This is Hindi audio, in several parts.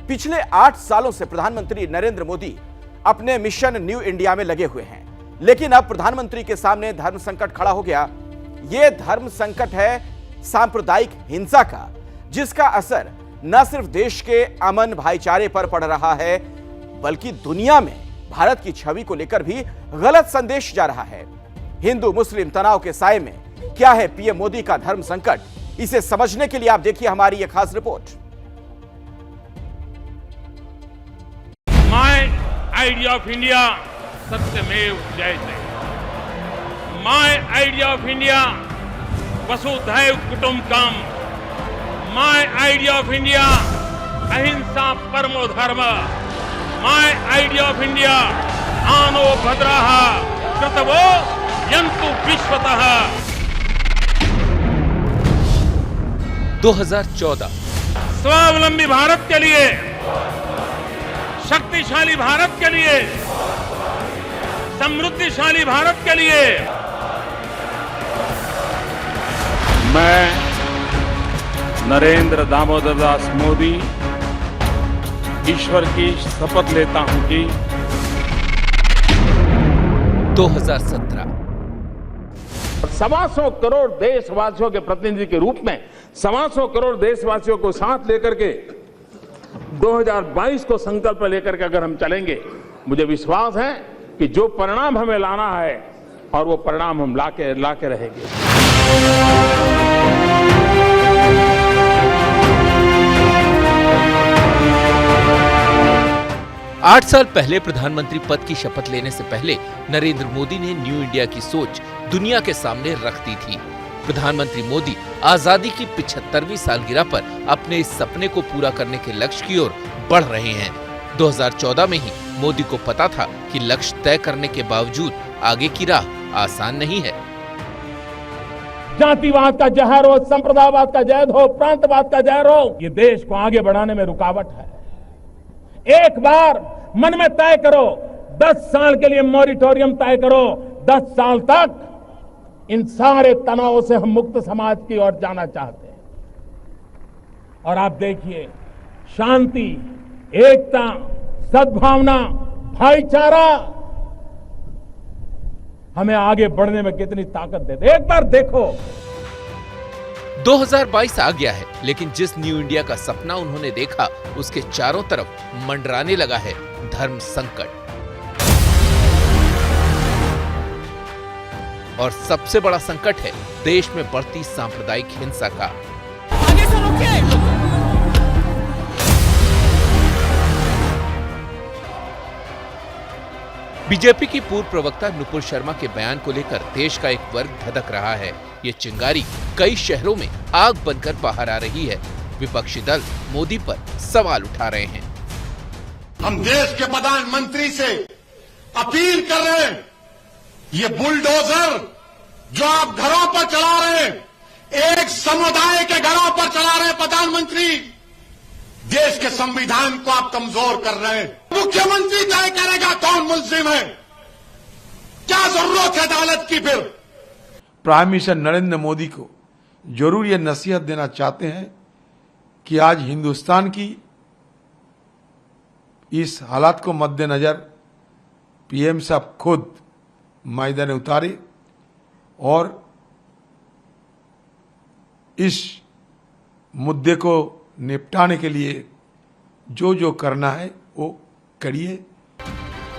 पिछले 8 सालों से प्रधानमंत्री नरेंद्र मोदी अपने मिशन न्यू इंडिया में लगे हुए हैं, लेकिन अब प्रधानमंत्री के सामने धर्म संकट खड़ा हो गया। यह धर्म संकट है सांप्रदायिक हिंसा का, जिसका असर न सिर्फ देश के अमन भाईचारे पर पड़ रहा है, बल्कि दुनिया में भारत की छवि को लेकर भी गलत संदेश जा रहा है। हिंदू मुस्लिम तनाव के साए में क्या है पीएम मोदी का धर्म संकट, इसे समझने के लिए आप देखिए हमारी यह खास report. My idea of India सत्यमेव जयते। माय आइडिया ऑफ इंडिया वसुधैव कुटुंबकम। माय आइडिया ऑफ इंडिया अहिंसा परमो धर्म। माय आइडिया ऑफ इंडिया आनो भद्राः कृतवो यन्तु विश्वतः। 2014 स्वावलंबी भारत के लिए, शक्तिशाली भारत के लिए, समृद्धिशाली भारत के लिए मैं नरेंद्र दामोदर दास मोदी ईश्वर की शपथ लेता हूं कि 2017 125 करोड़ देशवासियों के प्रतिनिधि के रूप में 125 करोड़ देशवासियों को साथ लेकर के 2022 को संकल्प लेकर के अगर हम चलेंगे, मुझे विश्वास है कि जो परिणाम हमें लाना है और वो परिणाम हम लाके रहेंगे। 8 साल पहले प्रधानमंत्री पद की शपथ लेने से पहले नरेंद्र मोदी ने न्यू इंडिया की सोच दुनिया के सामने रख दी थी। प्रधानमंत्री मोदी आजादी की 75वीं सालगिरह पर अपने इस सपने को पूरा करने के लक्ष्य की ओर बढ़ रहे हैं। 2014 में ही मोदी को पता था कि लक्ष्य तय करने के बावजूद आगे की राह आसान नहीं है। जातिवाद का जहर हो, संप्रदायवाद का जहर हो, प्रांतवाद का जहर हो, ये देश को आगे बढ़ाने में रुकावट है। एक बार मन में तय करो, 10 साल के लिए मॉरिटोरियम तय करो। 10 साल तक इन सारे तनावों से हम मुक्त समाज की ओर जाना चाहते हैं। और आप देखिए, शांति, एकता, सद्भावना, भाईचारा हमें आगे बढ़ने में कितनी ताकत देते। एक बार देखो, 2022 आ गया है, लेकिन जिस न्यू इंडिया का सपना उन्होंने देखा, उसके चारों तरफ मंडराने लगा है धर्म संकट। और सबसे बड़ा संकट है देश में बढ़ती सांप्रदायिक हिंसा का। आगे से रोकिए। बीजेपी की पूर्व प्रवक्ता नुपुर शर्मा के बयान को लेकर देश का एक वर्ग धधक रहा है। ये चिंगारी कई शहरों में आग बनकर बाहर आ रही है। विपक्षी दल मोदी पर सवाल उठा रहे हैं। हम देश के प्रधानमंत्री से अपील कर रहे हैं, ये बुलडोजर जो आप घरों पर चला रहे हैं, एक समुदाय के घरों पर चला रहे हैं प्रधानमंत्री, देश के संविधान को आप कमजोर कर रहे हैं। मुख्यमंत्री तय करेगा कौन मुल्जिम है, क्या जरूरत है अदालत की। फिर प्राइम मिनिस्टर नरेंद्र मोदी को जरूर यह नसीहत देना चाहते हैं कि आज हिंदुस्तान की इस हालात को मद्देनजर पीएम साहब खुद मैदान उतारे और इस मुद्दे को निपटाने के लिए जो जो करना है वो करिए।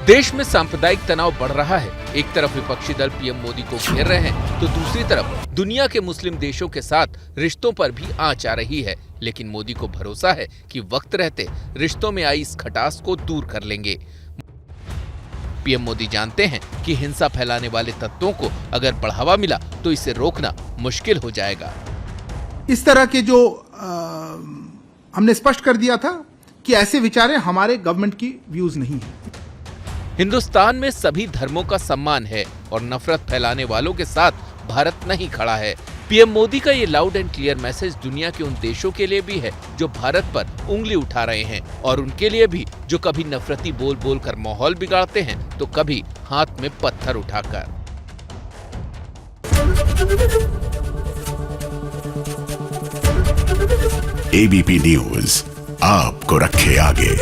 देश में सांप्रदायिक तनाव बढ़ रहा है। एक तरफ विपक्षी दल पीएम मोदी को घेर रहे हैं, तो दूसरी तरफ दुनिया के मुस्लिम देशों के साथ रिश्तों पर भी आंच आ रही है। लेकिन मोदी को भरोसा है कि वक्त रहते रिश्तों में आई इस खटास को दूर कर लेंगे। पीएम मोदी जानते हैं कि हिंसा फैलाने वाले तत्वों को अगर बढ़ावा मिला तो इसे रोकना मुश्किल हो जाएगा। इस तरह के जो हमने स्पष्ट कर दिया था कि ऐसे विचारें हमारे गवर्नमेंट की व्यूज नहीं है। हिंदुस्तान में सभी धर्मों का सम्मान है और नफरत फैलाने वालों के साथ भारत नहीं खड़ा है। पीएम मोदी का ये लाउड एंड क्लियर मैसेज दुनिया के उन देशों के लिए भी है जो भारत पर उंगली उठा रहे हैं, और उनके लिए भी जो कभी नफरती बोल बोल कर माहौल बिगाड़ते हैं तो कभी हाथ में पत्थर उठाकर। ABP News, आपको रखे आगे।